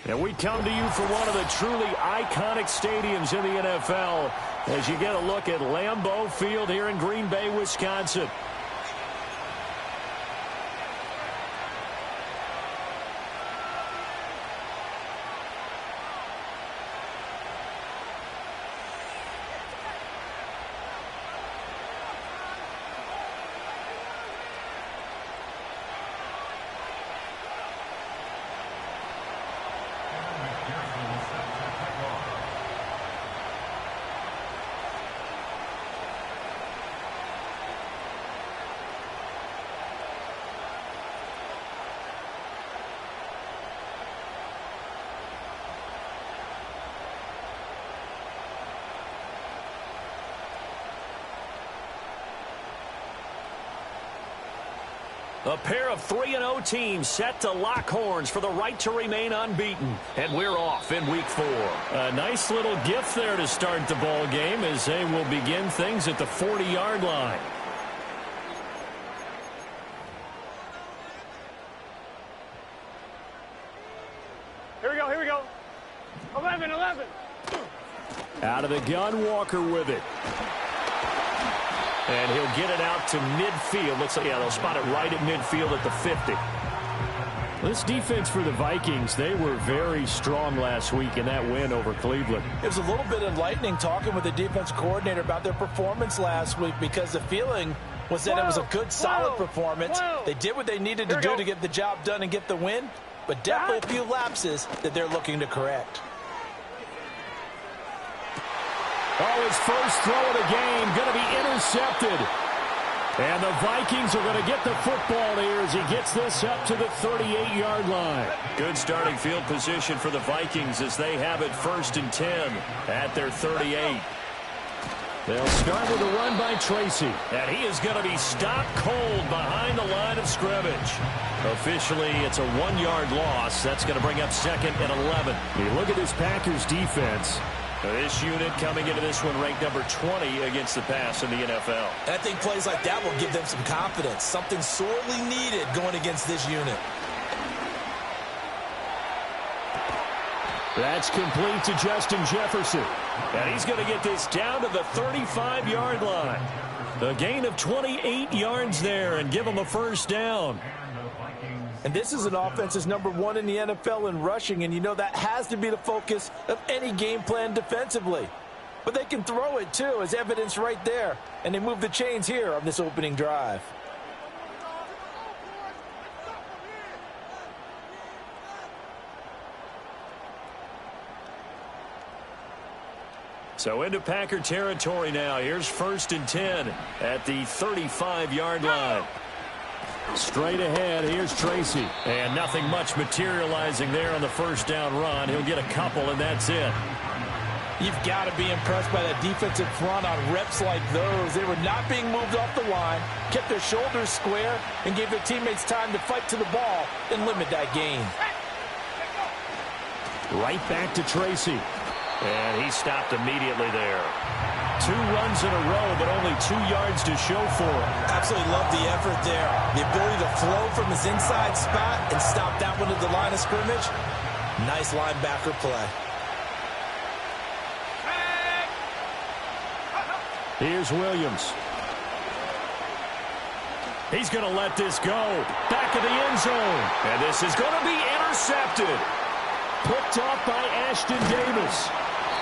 And we come to you from one of the truly iconic stadiums in the NFL as you get a look at Lambeau Field here in Green Bay, Wisconsin. A pair of 3-0 teams set to lock horns for the right to remain unbeaten. And we're off in Week 4. A nice little gift there to start the ball game as they will begin things at the 40-yard line. Here we go. 11. Out of the gun, Walker with it. And he'll get it out to midfield. Looks like, yeah, they'll spot it right at midfield at the 50. This defense for the Vikings, they were very strong last week in that win over Cleveland. It was a little bit enlightening talking with the defense coordinator about their performance last week because the feeling was that it was a good, solid performance. They did what they needed to do to get the job done and get the win, but definitely a few lapses that they're looking to correct. Oh, his first throw of the game going to be intercepted. And the Vikings are going to get the football here as he gets this up to the 38-yard line. Good starting field position for the Vikings as they have it 1st and 10 at their 38. They'll start with a run by Tracy. And he is going to be stopped cold behind the line of scrimmage. Officially, it's a 1-yard loss. That's going to bring up 2nd and 11. You look at this Packers defense. This unit coming into this one ranked number 20 against the pass in the NFL. And I think plays like that will give them some confidence, something sorely needed going against this unit. That's complete to Justin Jefferson. And he's going to get this down to the 35-yard line. A gain of 28 yards there and give him a first down. And this is an offense that's number 1 in the NFL in rushing, and you know that has to be the focus of any game plan defensively. But they can throw it, too, as evidence right there. And they move the chains here on this opening drive. So into Packer territory now. Here's 1st and 10 at the 35-yard line. Straight ahead, here's Tracy. And nothing much materializing there on the first down run. He'll get a couple, and that's it. You've got to be impressed by that defensive front on reps like those. They were not being moved off the line, kept their shoulders square, and gave their teammates time to fight to the ball and limit that gain. Right back to Tracy. And he stopped immediately there. 2 runs in a row, but only 2 yards to show for it. Absolutely love the effort there. The ability to flow from his inside spot and stop that one at the line of scrimmage. Nice linebacker play. Here's Williams. He's going to let this go. Back of the end zone. And this is going to be intercepted. Picked off by Ashton Davis.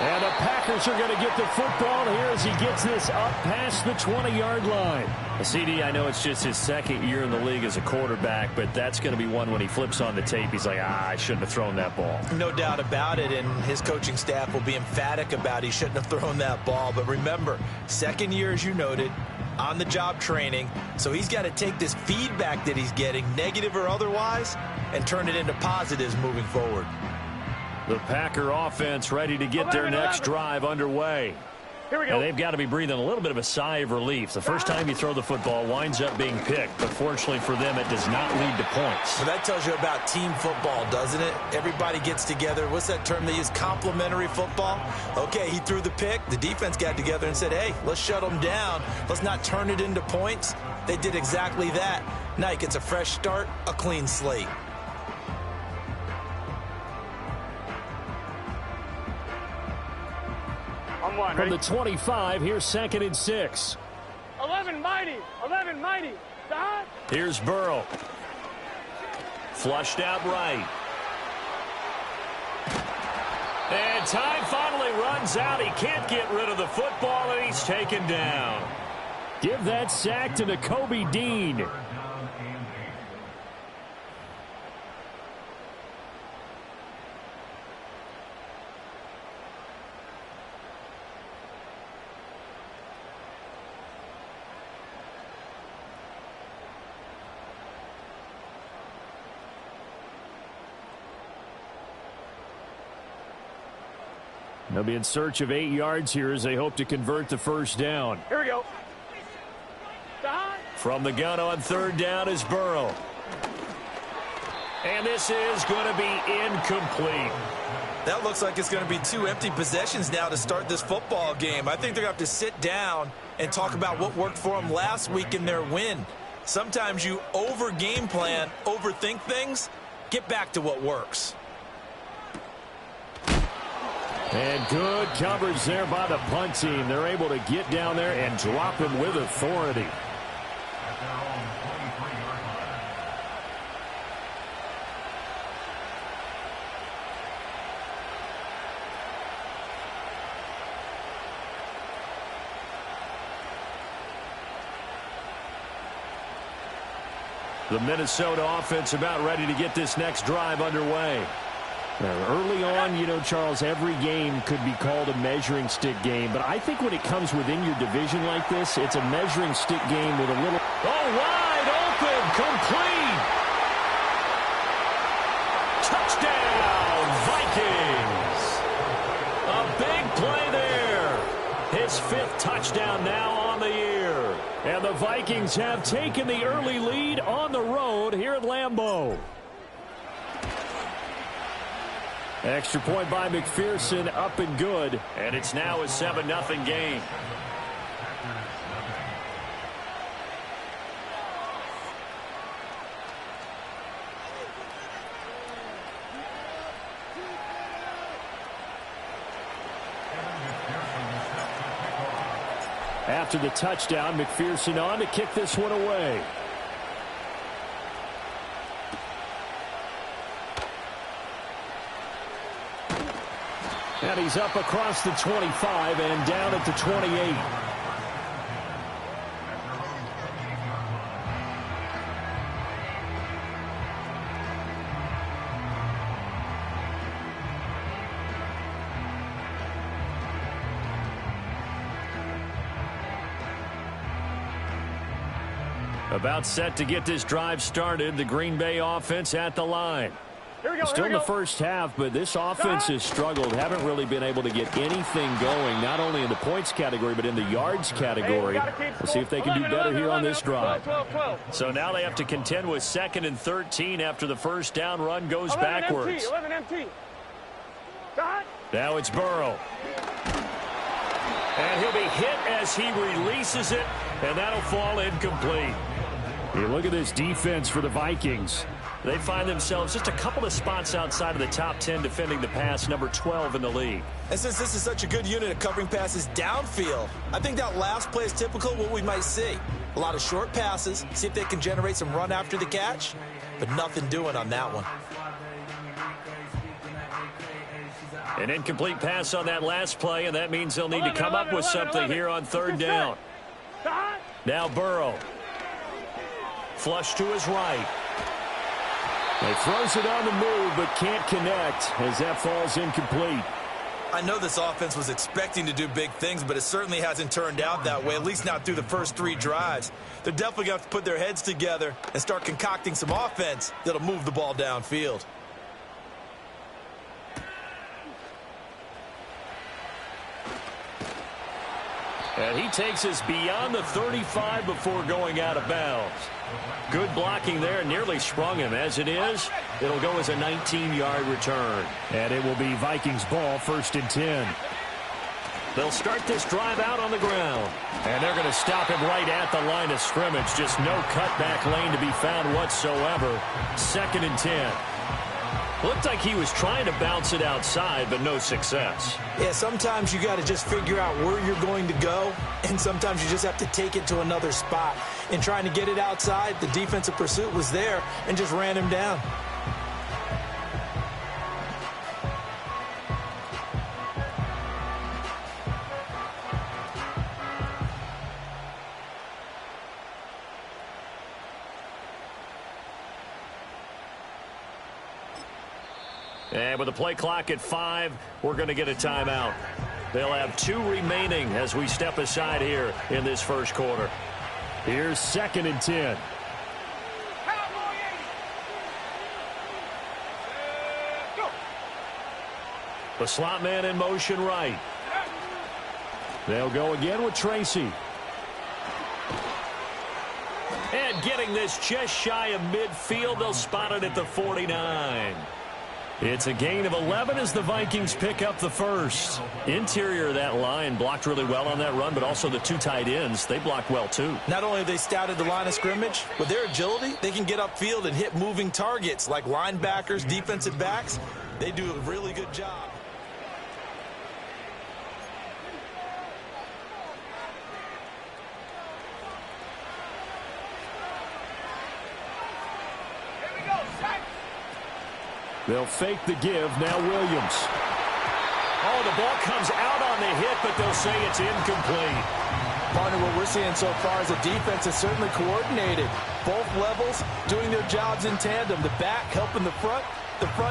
And the Packers are going to get the football here as he gets this up past the 20-yard line. CD, I know it's just his 2nd year in the league as a quarterback, but that's going to be one when he flips on the tape. He's like, I shouldn't have thrown that ball. No doubt about it, and his coaching staff will be emphatic about he shouldn't have thrown that ball. But remember, 2nd year, as you noted, on-the-job training, so he's got to take this feedback that he's getting, negative or otherwise, and turn it into positives moving forward. The Packer offense ready to get their next drive underway. Here we go. Now, they've got to be breathing a little bit of a sigh of relief. The first time you throw the football winds up being picked, but fortunately for them, it does not lead to points. Well, that tells you about team football, doesn't it? Everybody gets together. What's that term they use? Complementary football? Okay, he threw the pick. The defense got together and said, hey, let's shut them down. Let's not turn it into points. They did exactly that. Now he gets a fresh start, a clean slate. I'm one. From Ready? the 25, here's 2nd and 6. 11 mighty. 11 mighty. Dot. Here's Burrow. Flushed out right. And time finally runs out. He can't get rid of the football, and he's taken down. Give that sack to Nakobe Dean. They'll be in search of 8 yards here as they hope to convert the first down. Here we go. Dot. From the gun on 3rd down is Burrow. And this is going to be incomplete. That looks like it's going to be 2 empty possessions now to start this football game. I think they're going to have to sit down and talk about what worked for them last week in their win. Sometimes you over-game plan, overthink things, get back to what works. And good coverage there by the punt team. They're able to get down there and drop him with authority. The Minnesota offense about ready to get this next drive underway. Early on, you know, Charles, every game could be called a measuring stick game. But I think when it comes within your division like this, it's a measuring stick game with a little... Oh, wide open, complete! Touchdown, Vikings! A big play there. His 5th touchdown now on the year. And the Vikings have taken the early lead on the road here at Lambeau. Extra point by McPherson, up and good. And it's now a 7-0 game. After the touchdown, McPherson on to kick this one away. And he's up across the 25 and down at the 28. About set to get this drive started. The Green Bay offense at the line. Here we go. Still in the first half, but this offense has struggled. Haven't really been able to get anything going, not only in the points category, but in the yards category. We'll see if they can do better here on this drive. 12. So now they have to contend with 2nd and 13 after the first down run goes backwards. 11 MT. Dot. Now it's Burrow. And he'll be hit as he releases it, and that'll fall incomplete. You look at this defense for the Vikings. They find themselves just a couple of spots outside of the top 10 defending the pass, number 12 in the league. And since this is such a good unit of covering passes downfield, I think that last play is typical of what we might see. A lot of short passes, see if they can generate some run after the catch, but nothing doing on that one. An incomplete pass on that last play, and that means they'll need to come up with something here on 3rd down. Now Burrow. Flush to his right. He throws it on the move, but can't connect as that falls incomplete. I know this offense was expecting to do big things, but it certainly hasn't turned out that way, at least not through the first 3 drives. They're definitely going to have to put their heads together and start concocting some offense that'll move the ball downfield. And he takes us beyond the 35 before going out of bounds. Good blocking there, nearly sprung him. As it is, it'll go as a 19-yard return. And it will be Vikings ball, 1st and 10. They'll start this drive out on the ground. And they're going to stop him right at the line of scrimmage. Just no cutback lane to be found whatsoever. 2nd and 10. Looked like he was trying to bounce it outside, but no success. Yeah, sometimes you got to just figure out where you're going to go, and sometimes you just have to take it to another spot. In trying to get it outside, the defensive pursuit was there and just ran him down. And with the play clock at 5, we're going to get a timeout. They'll have 2 remaining as we step aside here in this first quarter. Here's 2nd and 10. The slot man in motion right. They'll go again with Tracy. And getting this just shy of midfield, they'll spot it at the 49. It's a gain of 11 as the Vikings pick up the first. Interior of that line blocked really well on that run, but also the 2 tight ends, they blocked well too. Not only have they scouted the line of scrimmage, with their agility, they can get upfield and hit moving targets like linebackers, defensive backs. They do a really good job. They'll fake the give. Now Williams. Oh, the ball comes out on the hit, but they'll say it's incomplete. Partner, what we're seeing so far is the defense is certainly coordinated. Both levels doing their jobs in tandem. The back helping the front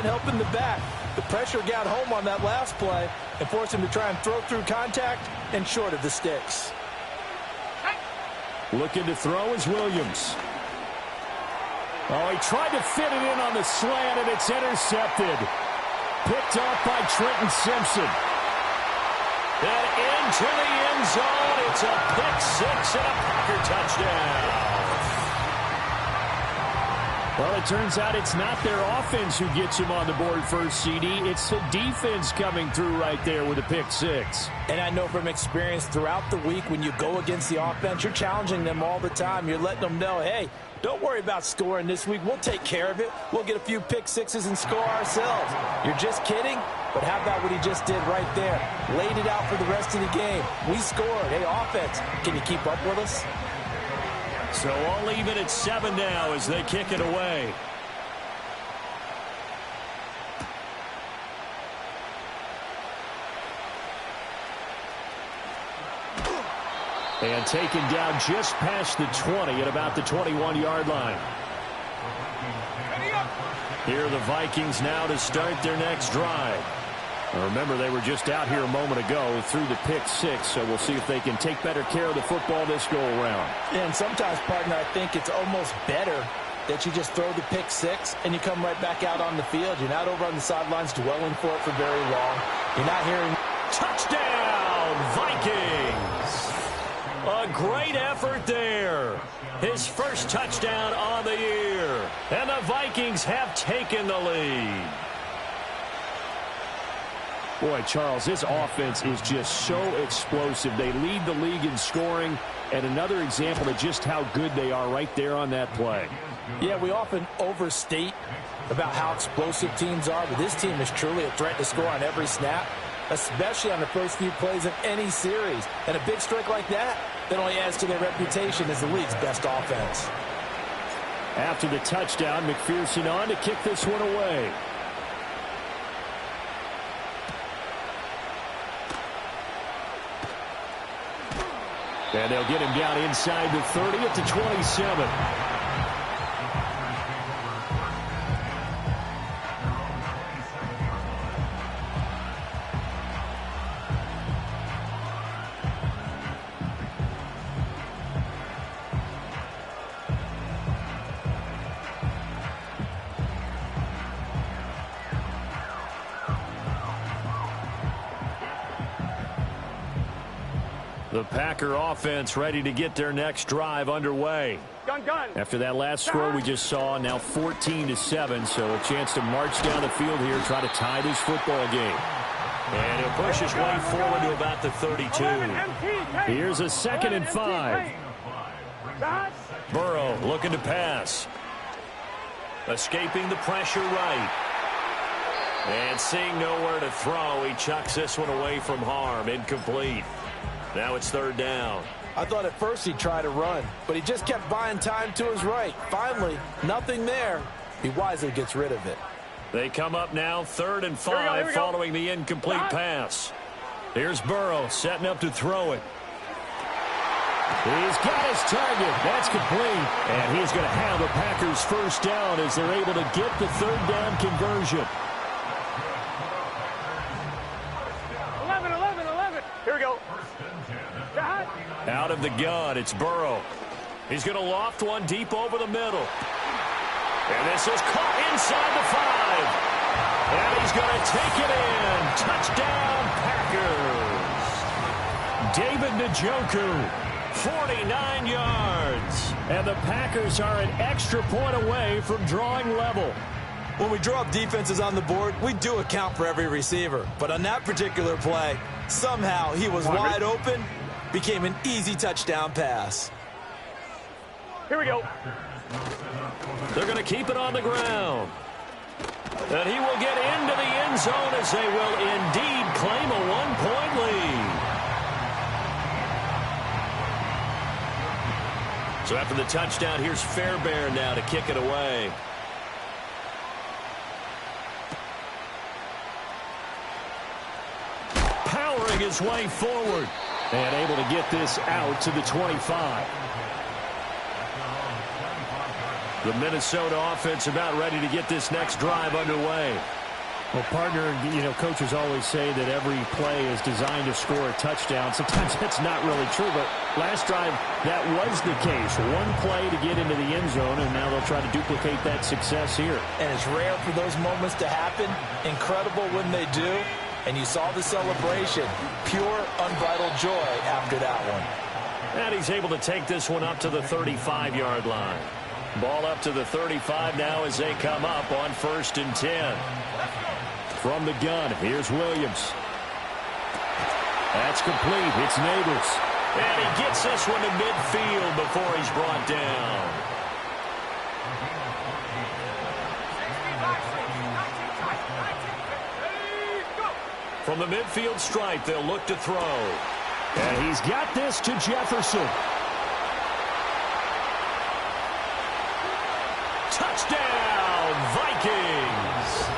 helping the back. The pressure got home on that last play and forced him to try and throw through contact and short of the sticks. Looking to throw is Williams. Oh, he tried to fit it in on the slant, and it's intercepted. Picked off by Trenton Simpson. And into the end zone. It's a pick 6 and a Packer touchdown. Well, it turns out it's not their offense who gets him on the board first, CD. It's the defense coming through right there with a pick 6. And I know from experience throughout the week when you go against the offense, you're challenging them all the time. You're letting them know, hey, don't worry about scoring this week. We'll take care of it. We'll get a few pick 6s and score ourselves. You're just kidding? But how about what he just did right there? Laid it out for the rest of the game. We scored. Hey, offense, can you keep up with us? So all even at 7 now as they kick it away. And taken down just past the 20 at about the 21-yard line. Here are the Vikings now to start their next drive. Now remember, they were just out here a moment ago through the pick 6, so we'll see if they can take better care of the football this go-around. Yeah, and sometimes, partner, I think it's almost better that you just throw the pick 6 and you come right back out on the field. You're not over on the sidelines dwelling for it for very long. You're not hearing touchdown, Vikings! A great effort there. His first touchdown on the year. And the Vikings have taken the lead. Boy, Charles, this offense is just so explosive. They lead the league in scoring, and another example of just how good they are right there on that play. Yeah, we often overstate about how explosive teams are, but this team is truly a threat to score on every snap, especially on the first few plays of any series. And a big streak like that only adds to their reputation as the league's best offense. After the touchdown, McPherson on to kick this one away. And they'll get him down inside the 30 at the 27. The Packer offense ready to get their next drive underway. Gun. After that last score we just saw, now 14-7, so a chance to march down the field here, try to tie this football game. And he'll push his way forward to about the 32. Here's a 2nd and 5. Burrow looking to pass. Escaping the pressure right. And seeing nowhere to throw, he chucks this one away from harm. Incomplete. Now it's third down. I thought at first he'd try to run, but he just kept buying time to his right. Finally, nothing there. He wisely gets rid of it. They come up now, 3rd and 5, following the incomplete pass. Here's Burrow setting up to throw it. He's got his target. That's complete. And he's going to have the Packers first down as they're able to get the third down conversion. 11. Here we go. Out of the gun, it's Burrow. He's going to loft one deep over the middle. And this is caught inside the 5. And he's going to take it in. Touchdown, Packers. David Njoku, 49 yards. And the Packers are an extra point away from drawing level. When we draw up defenses on the board, we do account for every receiver. But on that particular play, somehow he was wide open, became an easy touchdown pass. Here we go. They're going to keep it on the ground. And he will get into the end zone as they will indeed claim a 1-point lead. So after the touchdown, here's Fairbairn now to kick it away. Powering his way forward. And able to get this out to the 25. The Minnesota offense about ready to get this next drive underway. Well, partner, coaches always say that every play is designed to score a touchdown. Sometimes that's not really true, but last drive, that was the case. One play to get into the end zone, and now they'll try to duplicate that success here. And it's rare for those moments to happen. Incredible when they do. And you saw the celebration. Pure, unbridled joy after that one. And he's able to take this one up to the 35-yard line. Ball up to the 35 now as they come up on 1st and 10. From the gun, here's Williams. That's complete. It's Neighbors. And he gets this one to midfield before he's brought down. From the midfield stripe, they'll look to throw. And he's got this to Jefferson. Touchdown, Vikings.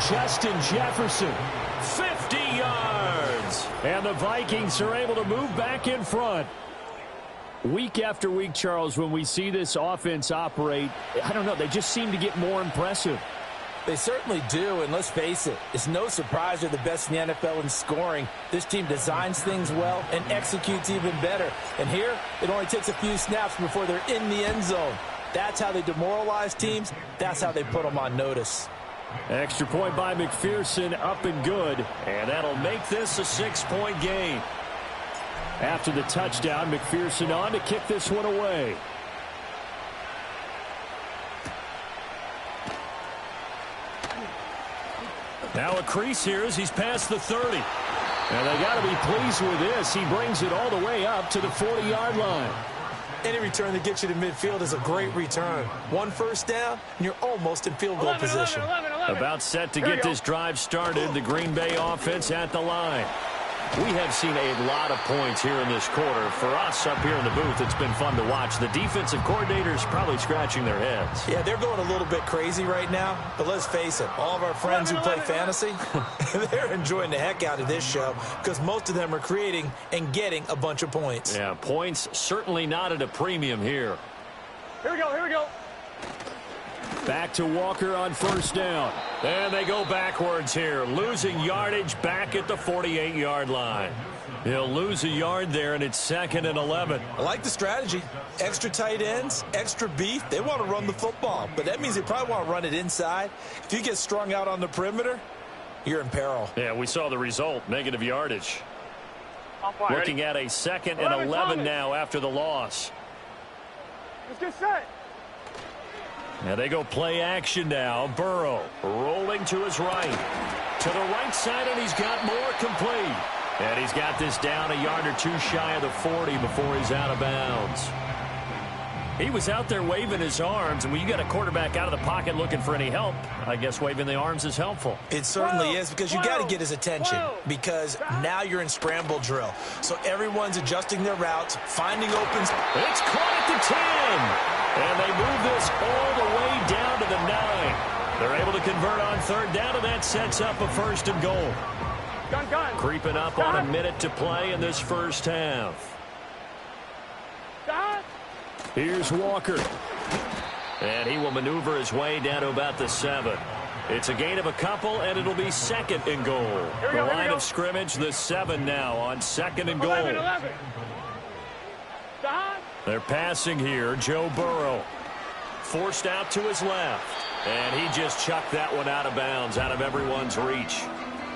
Justin Jefferson, 50 yards. And the Vikings are able to move back in front. Week after week, Charles, when we see this offense operate, I don't know, they just seem to get more impressive. They certainly do, and let's face it, it's no surprise they're the best in the NFL in scoring. This team designs things well and executes even better. And here, it only takes a few snaps before they're in the end zone. That's how they demoralize teams. That's how they put them on notice. Extra point by McPherson, up and good. And that'll make this a 6-point game. After the touchdown, McPherson on to kick this one away. Now a crease here as he's past the 30. And they got to be pleased with this. He brings it all the way up to the 40-yard line. Any return that gets you to midfield is a great return. 1 first down, and you're almost in field goal position. 11. About set to get this drive started. The Green Bay offense at the line. We have seen a lot of points here in this quarter. For us up here in the booth, it's been fun to watch. The defensive coordinators probably scratching their heads. Yeah, they're going a little bit crazy right now. But let's face it, all of our friends who play fantasy, they're enjoying the heck out of this show because most of them are creating and getting a bunch of points. Yeah, points certainly not at a premium here. Here we go. Back to Walker on first down. And they go backwards here, losing yardage back at the 48-yard line. He'll lose a yard there, and it's 2nd and 11. I like the strategy. Extra tight ends, extra beef. They want to run the football, but that means they probably want to run it inside. If you get strung out on the perimeter, you're in peril. Yeah, we saw the result, negative yardage. Looking at a 2nd and 11 now after the loss. Let's get set. Now they go play action now. Burrow rolling to his right. To the right side, and he's got more complete. And he's got this down a yard or two shy of the 40 before he's out of bounds. He was out there waving his arms, and when you got a quarterback out of the pocket looking for any help, I guess waving the arms is helpful. It certainly is, because you got to get his attention, because now you're in scramble drill. So everyone's adjusting their routes, finding opens. It's caught at the 10, and they move this all the way down to the 9. They're able to convert on third down, and that sets up a 1st and goal. Gun. Creeping up on a minute to play in this first half. Here's Walker. And he will maneuver his way down to about the 7. It's a gain of a couple, and it'll be 2nd and goal. The line of scrimmage, the 7 now on 2nd and goal. 11. They're passing here. Joe Burrow forced out to his left. And he just chucked that one out of bounds, out of everyone's reach.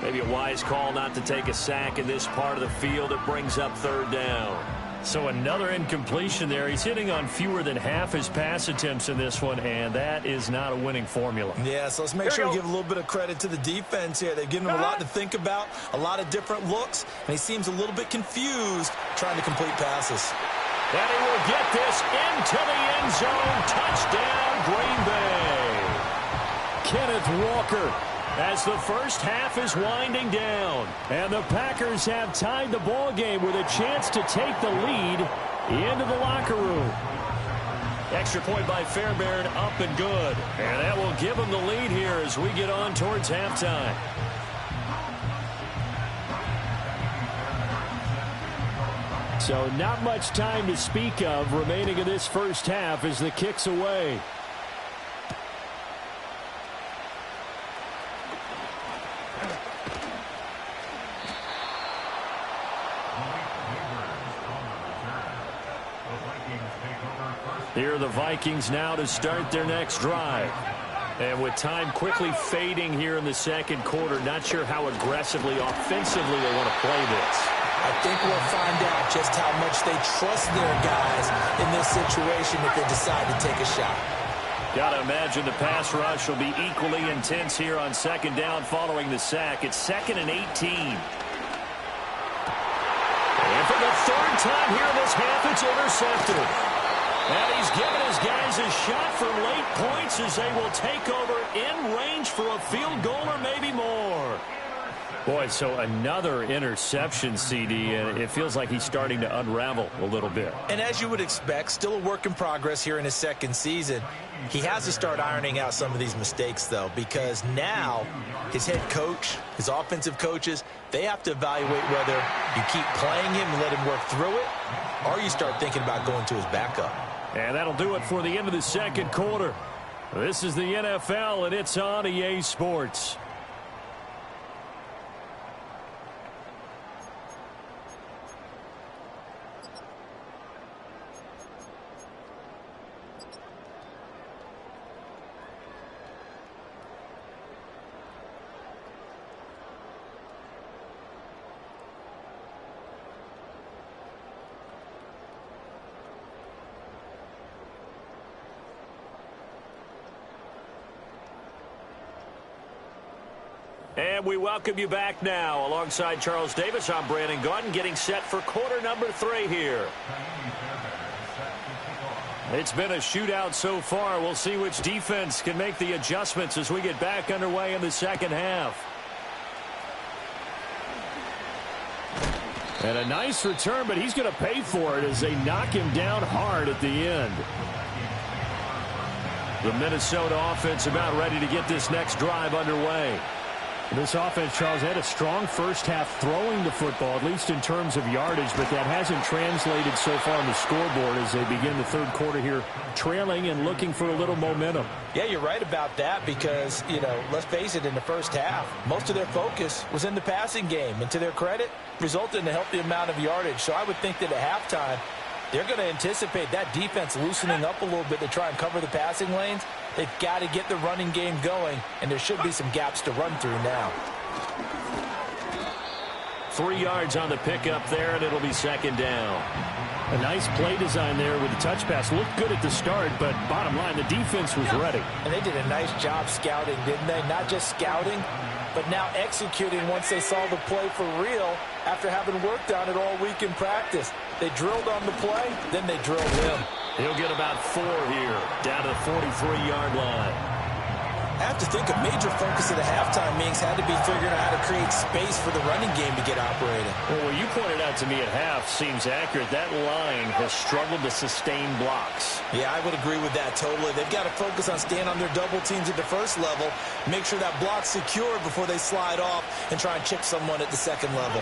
Maybe a wise call not to take a sack in this part of the field. It brings up 3rd down. So another incompletion there. He's hitting on fewer than half his pass attempts in this one, and that is not a winning formula. Yeah, so let's make sure we give a little bit of credit to the defense here. They've given him a lot to think about, a lot of different looks, and he seems a little bit confused trying to complete passes. And he will get this into the end zone. Touchdown, Green Bay. Kenneth Walker, as the first half is winding down. And the Packers have tied the ball game with a chance to take the lead into the locker room. Extra point by Fairbairn, up and good. And that will give them the lead here as we get on towards halftime. So not much time to speak of remaining in this first half as the kick's away. Here are the Vikings now to start their next drive. And with time quickly fading here in the second quarter, not sure how aggressively, offensively they want to play this. I think we'll find out just how much they trust their guys in this situation if they decide to take a shot. Got to imagine the pass rush will be equally intense here on 2nd down following the sack. It's 2nd and 18. And for the 3rd time here in this half, it's intercepted. And he's given his guys a shot for late points as they will take over in range for a field goal or maybe more. Boy, so another interception, CD, and it feels like he's starting to unravel a little bit. And as you would expect, still a work in progress here in his 2nd season. He has to start ironing out some of these mistakes, though, because now his head coach, his offensive coaches, they have to evaluate whether you keep playing him and let him work through it, or you start thinking about going to his backup. And that'll do it for the end of the second quarter. This is the NFL, and it's on EA Sports. And we welcome you back now. Alongside Charles Davis, I'm Brandon Gaudin, getting set for quarter number 3 here. It's been a shootout so far. We'll see which defense can make the adjustments as we get back underway in the second half. And a nice return, but he's going to pay for it as they knock him down hard at the end. The Minnesota offense about ready to get this next drive underway. This offense, Charles, had a strong first half throwing the football, at least in terms of yardage, but that hasn't translated so far on the scoreboard as they begin the third quarter here, trailing and looking for a little momentum. Yeah, you're right about that because, let's face it, in the first half, most of their focus was in the passing game, and to their credit, resulted in a healthy amount of yardage. So I would think that at halftime, they're going to anticipate that defense loosening up a little bit to try and cover the passing lanes. They've got to get the running game going, and there should be some gaps to run through now. 3 yards on the pickup there, and it'll be 2nd down. A nice play design there with the touch pass. Looked good at the start, but bottom line, the defense was ready. And they did a nice job scouting, didn't they? Not just scouting, but now executing once they saw the play for real after having worked on it all week in practice. They drilled on the play, then they drilled him. He'll get about 4 here, down to the 43-yard line. I have to think a major focus of the halftime meetings had to be figuring out how to create space for the running game to get operating. Well, what you pointed out to me at half seems accurate. That line has struggled to sustain blocks. Yeah, I would agree with that totally. They've got to focus on staying on their double teams at the first level, make sure that block's secure before they slide off and try and chip someone at the second level.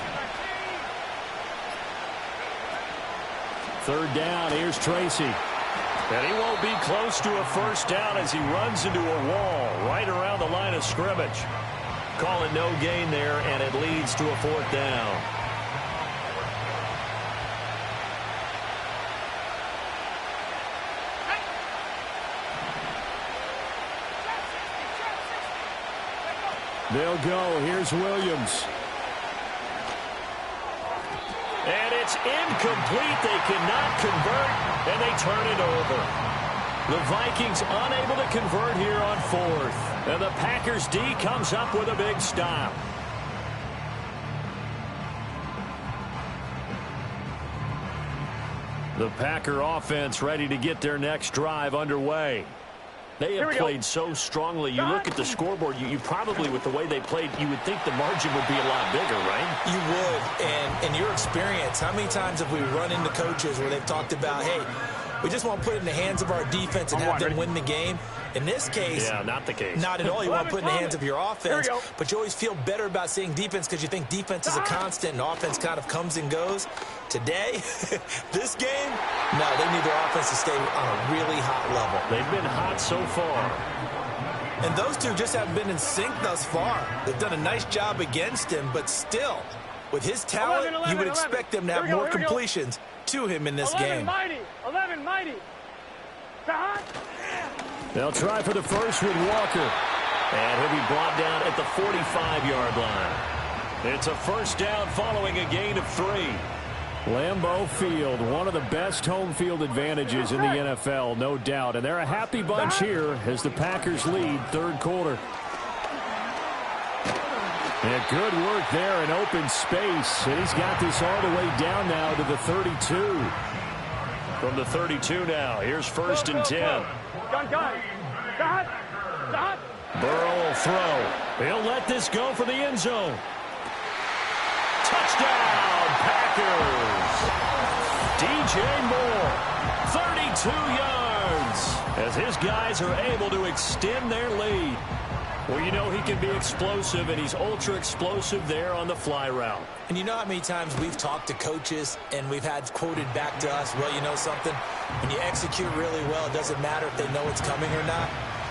Third down, here's Tracy. And he won't be close to a first down as he runs into a wall right around the line of scrimmage. Call it no gain there, and it leads to a 4th down. They'll go. Here's Williams. And it's incomplete. They cannot convert, and they turn it over. The Vikings unable to convert here on 4th. And the Packers D comes up with a big stop. The Packer offense ready to get their next drive underway. They have played so strongly. You look at the scoreboard, you probably, with the way they played, you would think the margin would be a lot bigger, right? You would. And in your experience, how many times have we run into coaches where they've talked about, hey, we just want to put it in the hands of our defense and have them win the game? In this case, yeah, not the case. Not at all. You want to put it in the hands of your offense, but you always feel better about saying defense because you think defense is a constant and offense kind of comes and goes. Today, this game, no, they need their offense to stay on a really hot level. They've been hot so far. And those two just haven't been in sync thus far. They've done a nice job against him, but still, with his talent, you would expect them to have more completions to him in this game. 11 mighty. They'll try for the first with Walker. And he'll be brought down at the 45-yard line. It's a first down following a gain of 3. Lambeau Field, one of the best home field advantages in the NFL, no doubt. And they're a happy bunch here as the Packers lead 3rd quarter. And good work there in open space. And he's got this all the way down now to the 32. From the 32 now, here's 1st and 10. Burrow will throw. He'll let this go for the end zone. Touchdown, Packers. DJ Moore, 32 yards, as his guys are able to extend their lead. Well, you know he can be explosive, and he's ultra-explosive there on the fly route. And you know how many times we've talked to coaches, and we've had quoted back to us, well, you know something? When you execute really well, it doesn't matter if they know it's coming or not.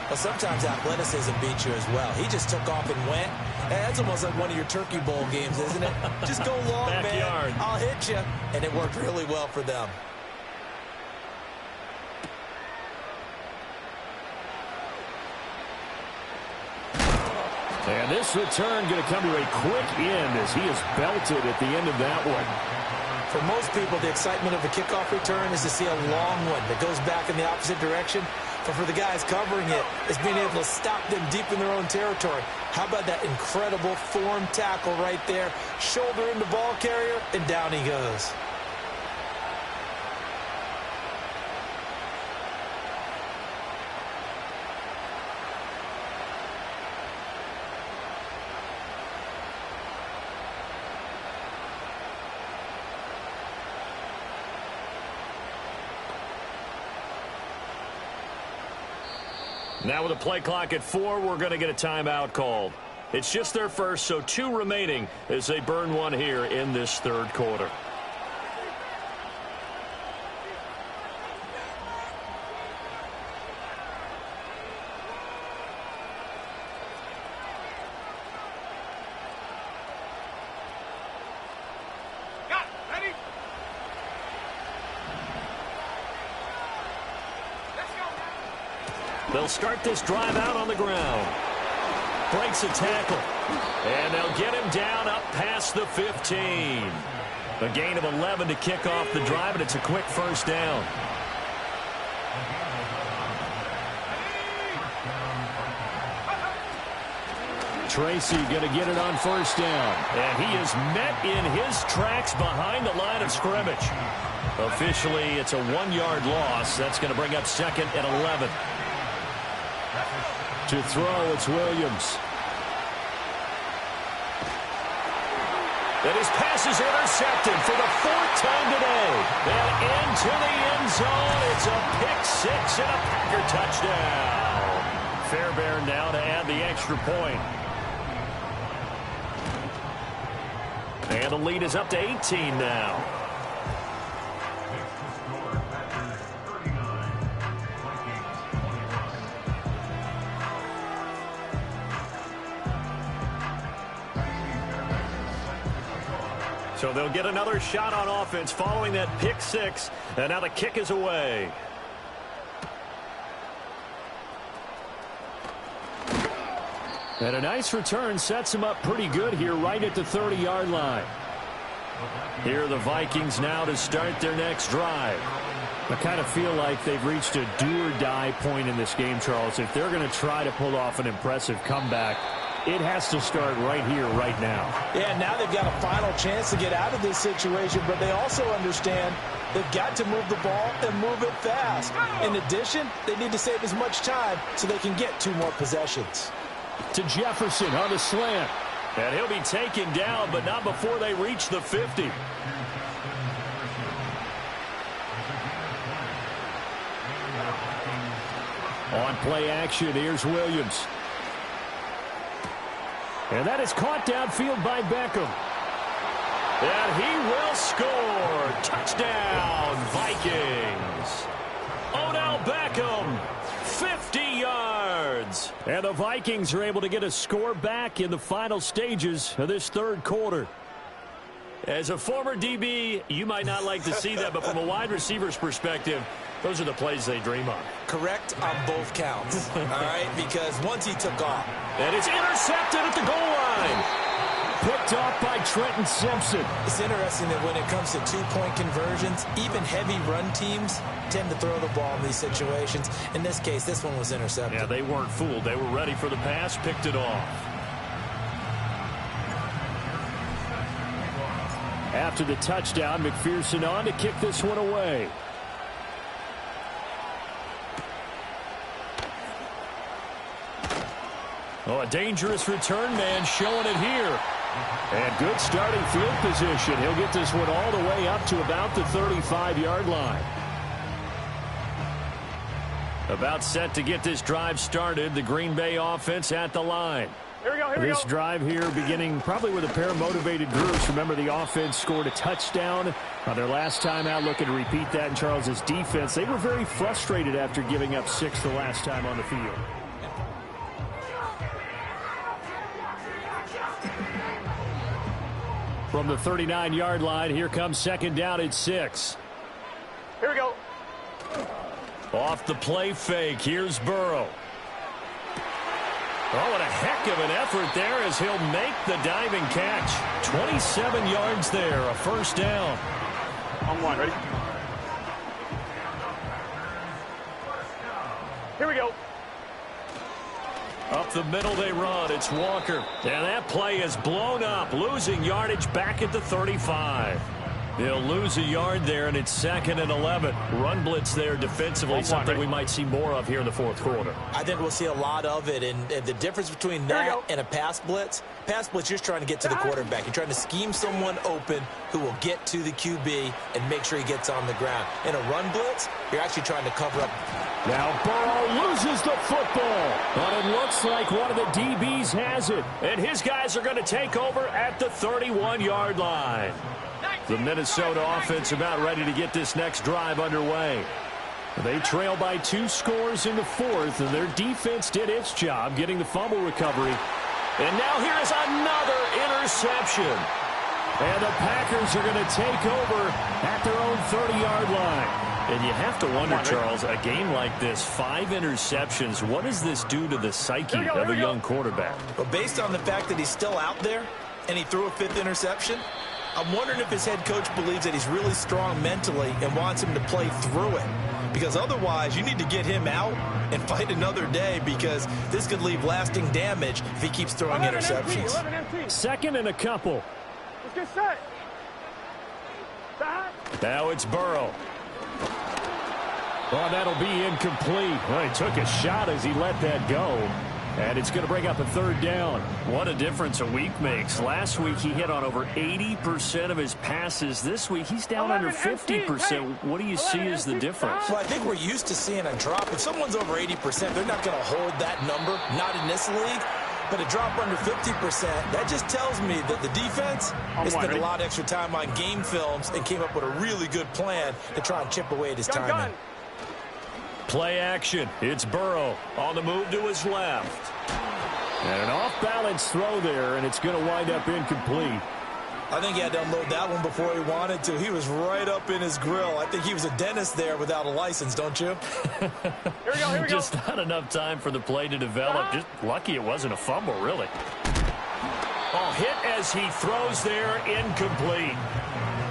Well, sometimes athleticism beats you as well. He just took off and went. That's almost like one of your Turkey Bowl games, isn't it? Just go long, Backyard. man. I'll hit you. And it worked really well for them. And this return going to come to a quick end as he is belted at the end of that one. For most people, the excitement of a kickoff return is to see a long one that goes back in the opposite direction. But for the guys covering it, it's being able to stop them deep in their own territory. How about that incredible form tackle right there? Shoulder in the ball carrier, and down he goes. Now with a play clock at 4, we're going to get a timeout called. It's just their first, so 2 remaining as they burn one here in this 3rd quarter. They'll start this drive out on the ground. Breaks a tackle. And they'll get him down up past the 15. A gain of 11 to kick off the drive, and it's a quick first down. Tracy going to get it on first down. And he is met in his tracks behind the line of scrimmage. Officially, it's a 1-yard loss. That's going to bring up 2nd and 11. To throw, it's Williams. And his pass is intercepted for the 4th time today. And into the end zone. It's a pick-6 and a Packer touchdown. Fairbairn now to add the extra point. And the lead is up to 18 now. So they'll get another shot on offense following that pick-6. And now the kick is away. And a nice return sets him up pretty good here right at the 30-yard line. Here are the Vikings now to start their next drive. I kind of feel like they've reached a do-or-die point in this game, Charles. If they're going to try to pull off an impressive comeback, it has to start right here, right now. Yeah, now they've got a final chance to get out of this situation, but they also understand they've got to move the ball and move it fast. In addition, they need to save as much time so they can get 2 more possessions. To Jefferson on the slant. And he'll be taken down, but not before they reach the 50. On play action, here's Williams. And that is caught downfield by Beckham. And he will score. Touchdown, Vikings. Odell Beckham, 50 yards. And the Vikings are able to get a score back in the final stages of this 3rd quarter. As a former DB, you might not like to see that, but from a wide receiver's perspective, those are the plays they dream of. Correct on both counts, all right, because once he took off. And it's intercepted at the goal line. Picked off by Trenton Simpson. It's interesting that when it comes to 2-point conversions, even heavy run teams tend to throw the ball in these situations. In this case, this one was intercepted. Yeah, they weren't fooled. They were ready for the pass, picked it off. After the touchdown, McPherson on to kick this one away. Oh, a dangerous return man showing it here. And good starting field position. He'll get this one all the way up to about the 35-yard line. About set to get this drive started. The Green Bay offense at the line. Here we go, here we go. This drive here beginning probably with a pair of motivated groups. Remember, the offense scored a touchdown on their last time out. Looking to repeat that in Charles's defense. They were very frustrated after giving up 6 the last time on the field. From the 39-yard line, here comes 2nd down at 6. Here we go. Off the play fake, here's Burrow. Oh, what a heck of an effort there as he'll make the diving catch. 27 yards there, a 1st down. On 1, ready? Here we go. Up the middle they run. It's Walker. And that play is blown up. Losing yardage back at the 35. They'll lose a yard there, and it's 2nd and 11. Run blitz there defensively, something we might see more of here in the 4th quarter. I think we'll see a lot of it, and the difference between that and a pass blitz, you're just trying to get to the quarterback. You're trying to scheme someone open who will get to the QB and make sure he gets on the ground. In a run blitz, you're actually trying to cover up. Now Burrow loses the football, but it looks like one of the DBs has it. And his guys are going to take over at the 31-yard line. The Minnesota offense about ready to get this next drive underway. They trail by 2 scores in the 4th, and their defense did its job getting the fumble recovery. And now here is another interception. And the Packers are going to take over at their own 30-yard line. And you have to wonder, Charles, a game like this, 5 interceptions, what does this do to the psyche of a young quarterback? Well, based on the fact that he's still out there and he threw a 5th interception, I'm wondering if his head coach believes that he's really strong mentally and wants him to play through it. because otherwise you need to get him out and fight another day, because this could leave lasting damage if he keeps throwing interceptions. Second and a couple. Let's get set. Stop. Now it's Burrow. Oh, that'll be incomplete. Well, he took a shot as he let that go. And it's going to bring up a third down. What a difference a week makes. Last week he hit on over 80% of his passes. This week he's down under 50%. What do you see as the difference? Well, I think we're used to seeing a drop. If someone's over 80%, they're not going to hold that number, not in this league. But a drop under 50%, that just tells me that the defense has spent a lot of extra time on game films and came up with a really good plan to try and chip away at his timing. Play action. It's Burrow on the move to his left. And an off-balance throw there, and it's going to wind up incomplete. I think he had to unload that one before he wanted to. He was right up in his grill. I think he was a dentist there without a license, don't you? Here we go. Just not enough time for the play to develop. Just lucky it wasn't a fumble, really. Oh, hit as he throws there, incomplete.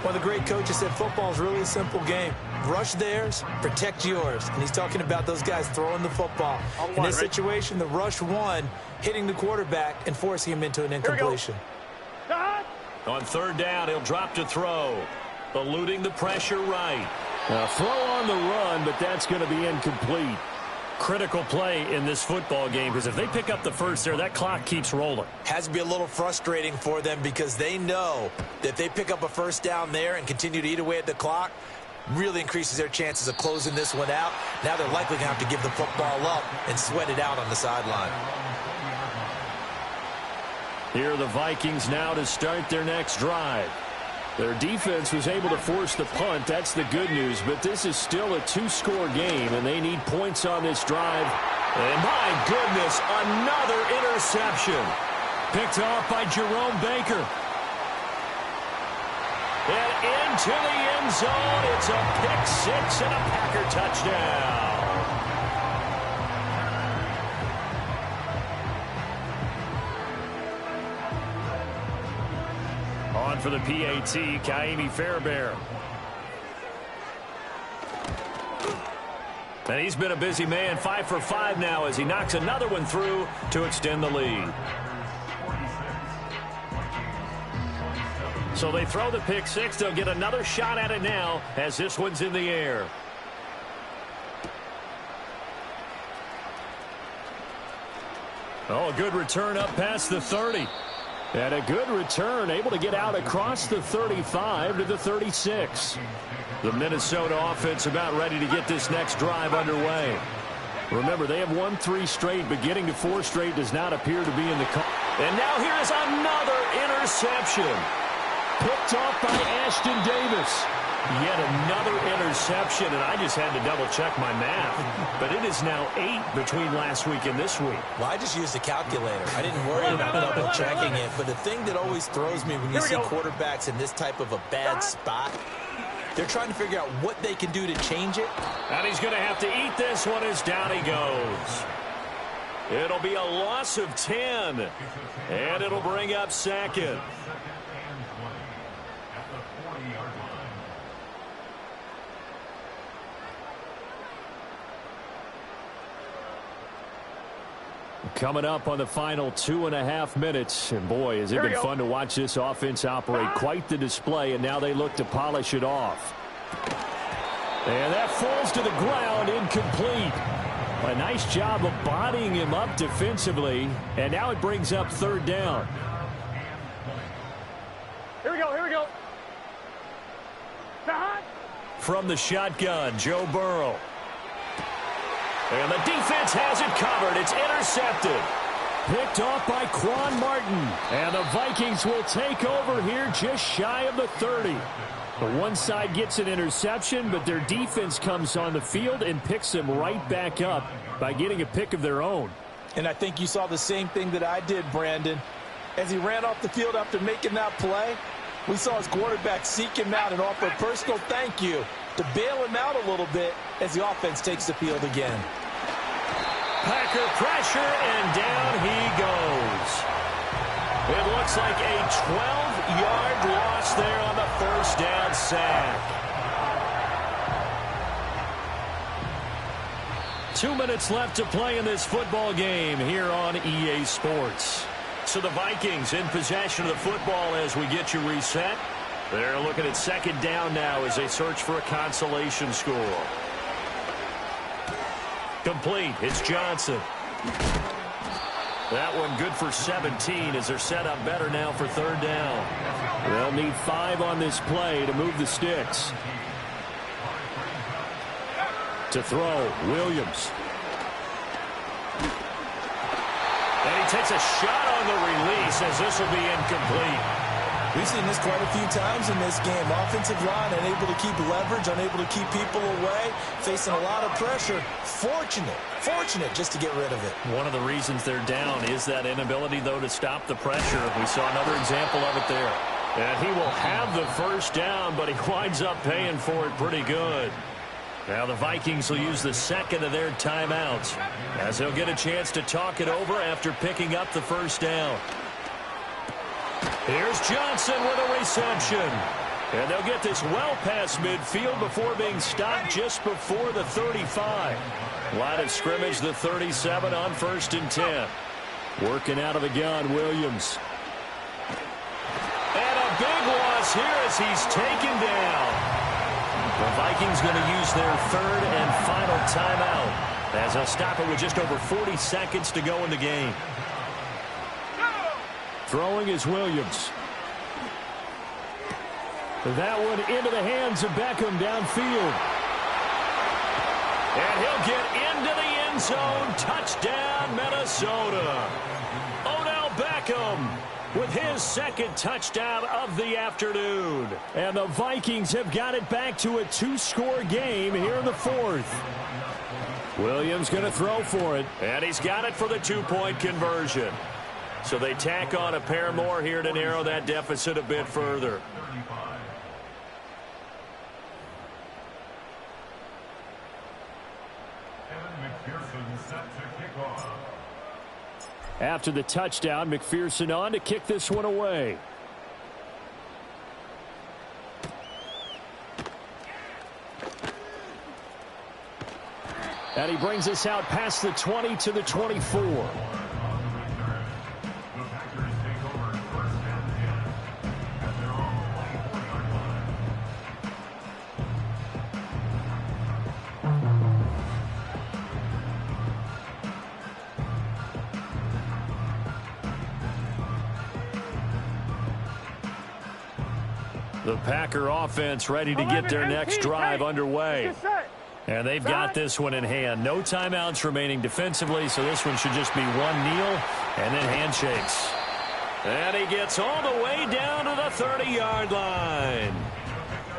One of the great coaches said football is really a simple game. Rush theirs, protect yours. And he's talking about those guys throwing the football. In this situation, the rush one, hitting the quarterback and forcing him into an incompletion. On third down, he'll drop to throw. Eluding the pressure right. A throw on the run, but that's going to be incomplete. Critical play in this football game, because if they pick up the first there, that clock keeps rolling. Has to be a little frustrating for them, because they know that if they pick up a first down there and continue to eat away at the clock, really increases their chances of closing this one out. Now they're likely going to have to give the football up and sweat it out on the sideline. Here are the Vikings now to start their next drive. Their defense was able to force the punt. That's the good news. But this is still a two-score game, and they need points on this drive. And my goodness, another interception. Picked off by Jerome Baker. And into the end zone. It's a pick six and a Packer touchdown. On for the PAT, Kaimi Fairbairn. And he's been a busy man, 5 for 5 now as he knocks another one through to extend the lead. So they throw the pick six. They'll get another shot at it now as this one's in the air. Oh, a good return up past the 30. And a good return, able to get out across the 35 to the 36. The Minnesota offense about ready to get this next drive underway. Remember, they have won 3 straight, but getting to 4 straight does not appear to be in the cards. And now here is another interception. Picked off by Ashton Davis. Yet another interception, and I just had to double-check my math. But it is now 8 between last week and this week. Well, I just used a calculator. I didn't worry about double-checking it. But the thing that always throws me when you see quarterbacks in this type of a bad spot, they're trying to figure out what they can do to change it. And he's going to have to eat this one as down he goes. It'll be a loss of 10. And it'll bring up second. Coming up on the final 2.5 minutes. And boy, has it been fun to watch this offense operate. Quite the display, and now they look to polish it off. And that falls to the ground, incomplete. A nice job of bodying him up defensively. And now it brings up third down. Here we go. From the shotgun, Joe Burrow. And the defense has it covered. It's intercepted. Picked off by Quan Martin. And the Vikings will take over here just shy of the 30. The one side gets an interception, but their defense comes on the field and picks them right back up by getting a pick of their own. And I think you saw the same thing that I did, Brandon. As he ran off the field after making that play, we saw his quarterback seek him out and offer a personal thank you to bail him out a little bit as the offense takes the field again. Packer pressure, and down he goes. It looks like a 12-yard loss there on the first down sack. 2 minutes left to play in this football game here on EA Sports. So the Vikings in possession of the football as we get you reset. They're looking at second down now as they search for a consolation score. Complete. It's Johnson. That one good for 17 as they're set up better now for third down. They'll need 5 on this play to move the sticks. To throw, Williams. And he takes a shot on the release as this will be incomplete. We've seen this quite a few times in this game. Offensive line unable to keep leverage, unable to keep people away, facing a lot of pressure. Fortunate just to get rid of it. One of the reasons they're down is that inability, though, to stop the pressure. We saw another example of it there. And he will have the first down, but he winds up paying for it pretty good. Now the Vikings will use the second of their timeouts as they'll get a chance to talk it over after picking up the first down. Here's Johnson with a reception. And they'll get this well past midfield before being stopped just before the 35. Line of scrimmage, the 37 on 1st and 10. Working out of the gun, Williams. And a big loss here as he's taken down. The Vikings going to use their third and final timeout as they'll stop it with just over 40 seconds to go in the game. Throwing is Williams. That one into the hands of Beckham downfield. And he'll get into the end zone. Touchdown, Minnesota. Odell Beckham with his second touchdown of the afternoon. And the Vikings have got it back to a 2-score game here in the 4th. Williams going to throw for it. And he's got it for the 2-point conversion. So they tack on a pair more here to narrow that deficit a bit further. After the touchdown, McPherson on to kick this one away. And he brings us out past the 20 to the 24. The Packer offense ready to get their next drive underway. And they've got this one in hand. No timeouts remaining defensively, so this one should just be one kneel and then handshakes. And he gets all the way down to the 30-yard line.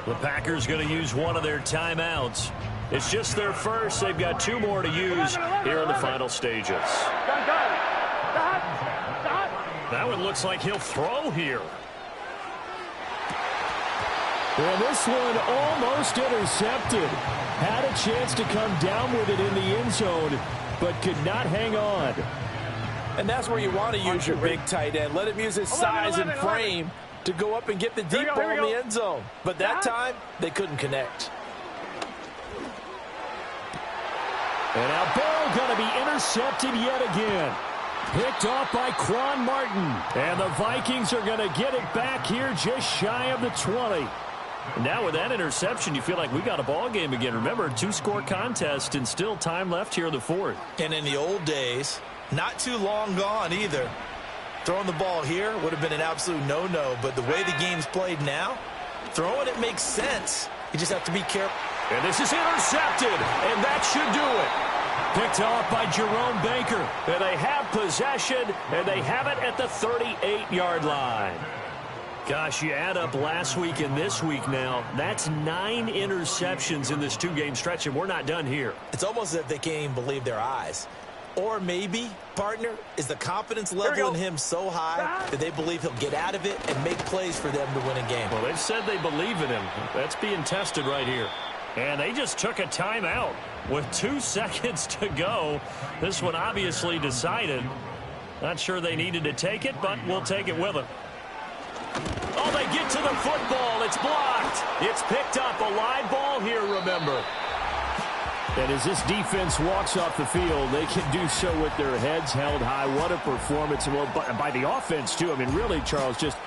The Packers going to use one of their timeouts. It's just their first. They've got 2 more to use here in the final stages. That one looks like he'll throw here. And this one almost intercepted. Had a chance to come down with it in the end zone, but could not hang on. And that's where you want to use your big tight end. Let him use his size and frame to go up and get the deep ball in the end zone. But that time, they couldn't connect. And now ball going to be intercepted yet again. Picked off by Quan Martin. And the Vikings are going to get it back here just shy of the 20. Now with that interception, you feel like we got a ball game again. Remember, 2-score contest and still time left here in the 4th. And in the old days, not too long gone either. Throwing the ball here would have been an absolute no-no. But the way the game's played now, throwing it makes sense. You just have to be careful. And this is intercepted, and that should do it. Picked off by Jerome Baker. And they have possession, and they have it at the 38-yard line. Gosh, you add up last week and this week now, that's 9 interceptions in this 2-game stretch, and we're not done here. It's almost as if they can't even believe their eyes. Or maybe, partner, is the confidence level in him so high that they believe he'll get out of it and make plays for them to win a game. Well, they've said they believe in him. That's being tested right here. And they just took a timeout with 2 seconds to go. This one obviously decided. Not sure they needed to take it, but we'll take it with them. Oh, they get to the football. It's blocked. It's picked up. A live ball here, remember. And as this defense walks off the field, they can do so with their heads held high. What a performance. Well, by the offense, too. I mean, really, Charles, just